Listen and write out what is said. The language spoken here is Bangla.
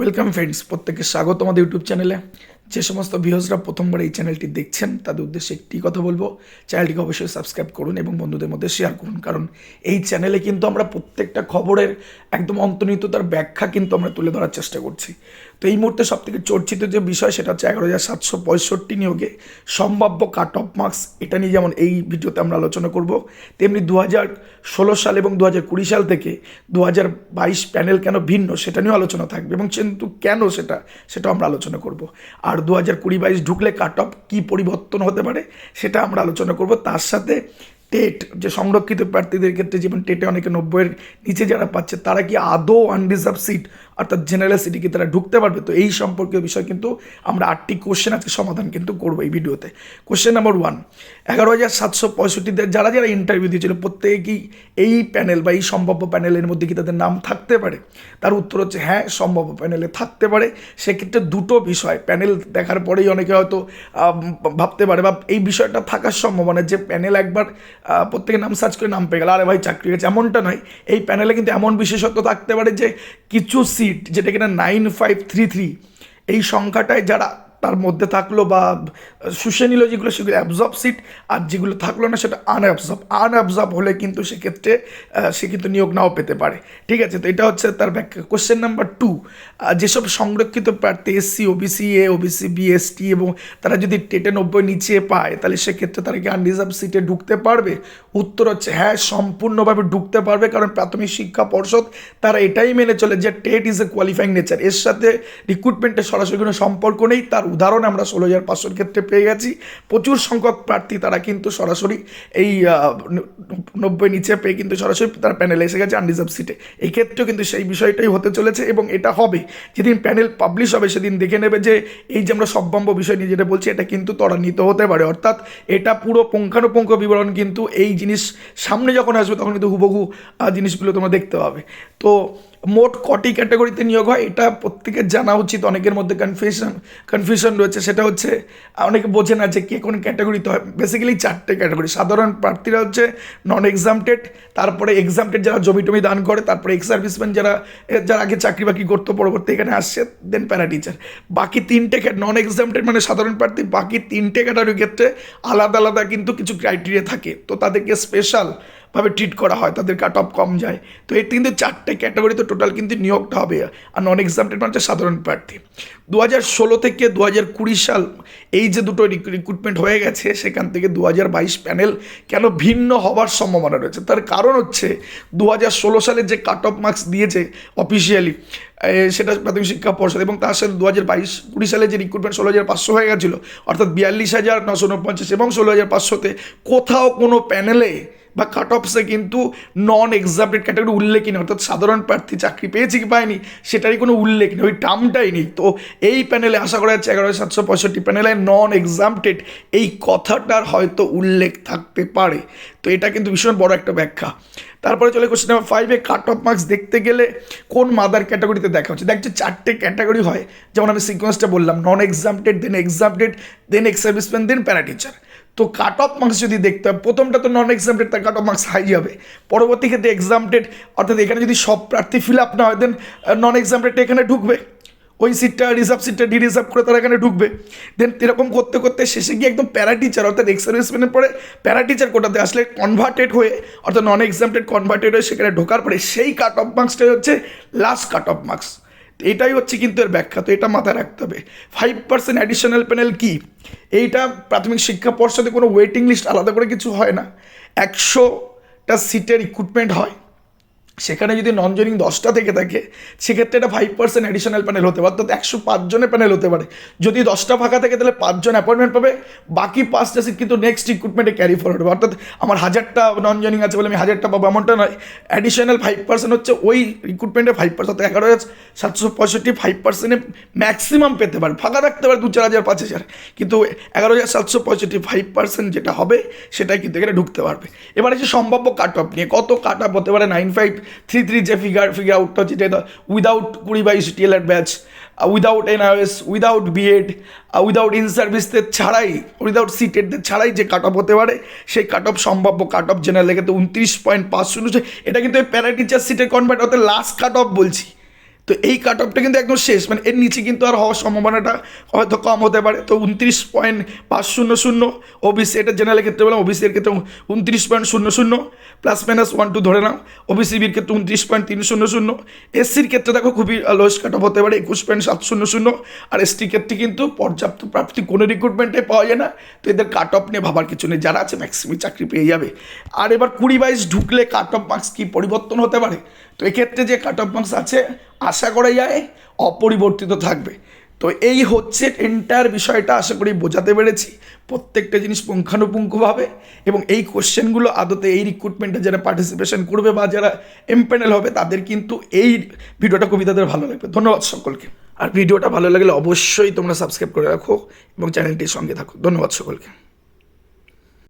ওয়েলকাম ফ্রেন্ডস, প্রত্যেককে স্বাগত আমাদের ইউটিউব চ্যানেলে। যে সমস্ত ভিউয়ার্সরা প্রথমবার এই চ্যানেলটি দেখছেন তাদের উদ্দেশ্যে একটি কথা বলবো, চ্যানেলটিকে অবশ্যই সাবস্ক্রাইব করুন এবং বন্ধুদের মধ্যে শেয়ার করুন। কারণ এই চ্যানেলে কিন্তু আমরা প্রত্যেকটা খবরের একদম অন্তর্নিহিত তার ব্যাখ্যা কিন্তু আমরা তুলে ধরার চেষ্টা করছি। তো এই মুহূর্তে সবথেকে চর্চিত যে বিষয় সেটা হচ্ছে 11,765 নিয়োগে সম্ভাব্য কাট অফ মার্কস। এটা নিয়ে যেমন এই ভিডিওতে আমরা আলোচনা করব, তেমনি 2016 সাল এবং 2020 সাল থেকে 2022 প্যানেল কেন ভিন্ন সেটা নিয়েও আলোচনা থাকবে, এবং কিন্তু কেন সেটাও আমরা আলোচনা করব। আর 2020-22 ঢুকলে কাট অফ কী পরিবর্তন হতে পারে সেটা আমরা আলোচনা করব। তার সাথে টেট যে সংরক্ষিত প্রার্থীদের ক্ষেত্রে, যেমন টেটে অনেকে 90-এর নিচে যারা পাচ্ছে তারা কি আদৌ আনরিজার্ভ সিট অর্থাৎ জেনারেল সিটে কি তারা ঢুকতে পারবে, তো এই সম্পর্কীয় বিষয় কিন্তু আমরা 8টি কোশ্চেন আছে সমাধান কিন্তু করবো এই ভিডিওতে। কোশ্চেন নাম্বার 1, 11,765 যারা যারা ইন্টারভিউ দিয়েছিল প্রত্যেকে কি এই প্যানেল বা এই সম্ভাব্য প্যানেলের মধ্যে কি তাদের নাম থাকতে পারে? তার উত্তর হচ্ছে হ্যাঁ, সম্ভাব্য প্যানেলে থাকতে পারে। সেক্ষেত্রে দুটো বিষয় প্যানেল দেখার পরেই অনেকে হয়তো ভাবতে পারে বা এই বিষয়টা থাকার সম্ভাবনা যে প্যানেল একবার প্রত্যেকের নাম সার্চ করে নাম পেয়ে গেল, আরে ভাই চাকরি হয়েছে, এমনটা নয়। এই প্যানেলে কিন্তু এমন বিশেষত্ব থাকতে পারে যে কিছু সিট যেটা কিনা 9533 এই সংখ্যাটায় যারা তার মধ্যে থাকলো বা শুষে নিল যেগুলো, সেগুলো অ্যাবজর্ব সিট, আর যেগুলো থাকলো না সেটা আনঅ্যাবজর্ব হলে কিন্তু সেক্ষেত্রে সে কিন্তু নিয়োগ নাও পেতে পারে। ঠিক আছে, তো এটা হচ্ছে তার ব্যাখ্যা। কোশ্চেন নাম্বার 2, যেসব সংরক্ষিত প্রার্থী SC, OBC A, OBC B, ST এবং তারা যদি টেটে 90 নিচে পায় তাহলে সেক্ষেত্রে তারা কি আনরিজার্ভ সিটে ঢুকতে পারবে? উত্তর হচ্ছে হ্যাঁ, সম্পূর্ণভাবে ঢুকতে পারবে। কারণ প্রাথমিক শিক্ষা পর্ষদ তারা এটাই মেনে চলে যে TET is a qualifying nature, এর সাথে রিক্রুটমেন্টের সরাসরি কোনো সম্পর্ক নেই। তার উদাহরণ আমরা 16,500 ক্ষেত্রে পেয়ে গেছি। প্রচুর সংখ্যক প্রার্থী তারা কিন্তু সরাসরি এই 90 নিচে পেয়ে কিন্তু সরাসরি তার প্যানেলে এসে গেছে আনরিজার্ভ সিটে। এই ক্ষেত্রেও কিন্তু সেই বিষয়টাই হতে চলেছে এবং এটা হবে যেদিন প্যানেল পাবলিশ হবে সেদিন দেখে নেবে যে এই যে আমরা সম্ভাব্য বিষয় নিয়ে যেটা বলছি এটা কিন্তু ত্বরান্বিত হতে পারে। অর্থাৎ এটা পুরো পুঙ্খানুপুঙ্খ বিবরণ কিন্তু এই জিনিস সামনে যখন আসবে তখন কিন্তু হুবহু জিনিসগুলো তোমরা দেখতে পাবে। তো মোট কটি ক্যাটাগরিতে নিয়োগ হয় এটা প্রত্যেকের জানা উচিত। অনেকের মধ্যে কনফিউশন রয়েছে, সেটা হচ্ছে অনেকে বোঝে না যে কে কোন ক্যাটাগরিতে হয়। বেসিক্যালি 4টে ক্যাটাগরি। সাধারণ প্রার্থীরা হচ্ছে নন এক্সামটেড, তারপরে এক্সামটেড যারা জমি টমি দান করে, তারপরে এক্স সার্ভিসম্যান যারা আগে চাকরি বাকরি করতো পরবর্তী এখানে আসছে, দেন প্যারা টিচার। বাকি 3টে নন এক্সামটেড মানে সাধারণ প্রার্থী, বাকি 3টে ক্যাটাগরির ক্ষেত্রে আলাদা আলাদা কিন্তু কিছু ক্রাইটেরিয়া থাকে, তো তাদেরকে স্পেশাল ভাবে ট্রিট করা হয়, তাদের কাট অফ কম যায়। তো এর কিন্তু 4টে ক্যাটাগরিতে টোটাল কিন্তু নিয়োগটা হবে। আর নন এক্সামটেড মানে সাধারণ প্রার্থী। 2016 থেকে 2020 সাল এই যে দুটো রিক্রুটমেন্ট হয়ে গেছে, সেখান থেকে 2022 প্যানেল কেন ভিন্ন হবার সম্ভাবনা রয়েছে? তার কারণ হচ্ছে 2016 সালে যে কাট অফ মার্কস দিয়েছে অফিসিয়ালি সেটা প্রাথমিক শিক্ষা পর্ষদ, এবং তার সাথে 2022-20 সালে যে রিক্রুটমেন্ট 16,500 হয়ে গেছিলো, অর্থাৎ 42,949 এবং 16,500তে কোথাও কোনো প্যানেলে বা কাট অফসে কিন্তু নন এক্সামটেড ক্যাটাগরি উল্লেখই নেই, অর্থাৎ সাধারণ প্রার্থী চাকরি পেয়েছে কি পায়নি সেটারই কোনো উল্লেখ নেই, ওই টার্মটাই নেই। তো এই প্যানেলে আশা করা যাচ্ছে 11,765 প্যানেলে নন এক্সামটেড এই কথাটার হয়তো উল্লেখ থাকতে পারে। তো এটা কিন্তু ভীষণ বড় একটা ব্যাখ্যা। তারপরে চলে question number 5, cut off marks দেখতে গেলে কোন মাদার ক্যাটাগরিতে দেখা হচ্ছে? দেখছো 4টে ক্যাটাগরি হয়, যেমন আমি সিকোয়েন্সটা বললাম, নন এক্সামটেড, দেন এক্সামটেড, দেন এক্স সার্ভিসম্যান, দেন প্যারা টিচার। তো কাট অফ মার্কস যদি দেখতে হয়, প্রথমটা তো নন এক্সামটেড, তার কাট অফ মার্কস হাই যাবে। পরবর্তী ক্ষেত্রে এক্সামটেড, অর্থাৎ এখানে যদি সব প্রার্থী ফিল আপ না হয় দেন নন এক্সামটেডটা এখানে ঢুকবে, ওই সিটটা রিজার্ভ সিটটা ডিরিজার্ভ করে তারা এখানে ঢুকবে। দেন এরকম করতে করতে শেষে গিয়ে একদম প্যারা টিচার অর্থাৎ এক্স সার্ভিসম্যানের পরে প্যারা টিচার কোটাতে আসলে কনভার্টেড হয়ে, অর্থাৎ নন এক্সামটেড কনভার্টেড হয়ে সেখানে ঢোকার পরে সেই কাট অফ মার্কসটাই হচ্ছে লাস্ট কাট অফ মার্কস। এটাই হচ্ছে কিন্তু এর ব্যাখ্যা। তো এটা মাথায় রাখতে হবে। 5% অ্যাডিশনাল প্যানেল কি? এইটা প্রাথমিক শিক্ষা পর্ষদে কোনো ওয়েটিং লিস্ট আলাদা করে কিছু হয় না। 100টা সিটের রিক্রুটমেন্ট হয়, সেখানে যদি নন জয়নিং 10টা থেকে থাকে সেক্ষেত্রে এটা 5% অ্যাডিশনাল প্যানেল হতে পারে, অর্থাৎ 105 জনের প্যানেল হতে পারে। যদি 10টা ফাঁকা থাকে তাহলে 5 জন অ্যাপয়েন্টমেন্ট পাবে, বাকি 5টা সিট কিন্তু নেক্সট রিক্রুটমেন্টে ক্যারি ফরওয়ার্ড হবে। অর্থাৎ আমার 1000টা নন জয়নিং আছে বলে আমি 1000টা পাবো এমনটা নয়। অ্যাডিশনাল 5% হচ্ছে ওই রিক্রুটমেন্টে 5%, অর্থাৎ 11,765 5%-এ ম্যাক্সিমাম পেতে পারে, ফাঁকা থাকতে পারে 2-4,000 5,000, কিন্তু 11,765 5% যেটা হবে সেটাই কিন্তু এখানে ঢুকতে পারবে। এবার এসে সম্ভাব্য কাট অফ নিয়ে, কত কাট অফ হতে পারে? 9533 যে ফিগার আউটটা হচ্ছে, যেটা without 20-22 TLR batch, without NIS, without BEd, without in সার্ভিসদের ছাড়াই, উইদাউট সিটেডদের ছাড়াই যে কাট অফ হতে পারে সেই কাট অফ সম্ভাব্য কাট অফ জেনারেল ক্ষেত্রে 29.5 এটা কিন্তু এই প্যারা টিচার সিটের কনভার্ট হতে লাস্ট কাট অফ বলছি। তো এই কাট অফটা কিন্তু একদম শেষ, মানে এর নিচে কিন্তু আর হওয়ার সম্ভাবনাটা হয়তো কম হতে পারে। তো 29.500 ওবিসি, এটা জেনারেলের ক্ষেত্রে বললাম, ওবিসি এর ক্ষেত্রে 29.00 +-1 ধরে নাও। ওবিসিবির ক্ষেত্রে 29.300। এসসির ক্ষেত্রে দেখো খুবই লোয়েস্ট কাট অফ হতে পারে 21.700। আর এসটির ক্ষেত্রে কিন্তু পর্যাপ্ত প্রাপ্তি কোনো রিক্রুটমেন্টে পাওয়া যায় না। তো এদের কাট অফ নিয়ে ভাবার কিছু নেই, যারা আছে ম্যাক্সিমাম চাকরি পেয়ে যাবে। আর এবার 20-22 ঢুকলে কাট অফ মার্কস কি পরিবর্তন হতে পারে? তো এক্ষেত্রে যে কাট অফ মার্কস আছে আশা করা যায় অপরিবর্তিত থাকবে। তো এই হচ্ছে এন্টায়ার বিষয়টা, আশা করি বোঝাতে পেরেছি প্রত্যেকটা জিনিস পুঙ্খানুপুঙ্খভাবে। এবং এই কোশ্চেনগুলো আদতে এই রিক্রুটমেন্টে যারা পার্টিসিপেশন করবে বা যারা এমপ্যানেল হবে তাদের কিন্তু এই ভিডিওটা খুবই তাদের ভালো লাগবে। ধন্যবাদ সকলকে। আর ভিডিওটা ভালো লাগলে অবশ্যই তোমরা সাবস্ক্রাইব করে রাখো এবং চ্যানেলটির সঙ্গে থাকো। ধন্যবাদ সকলকে।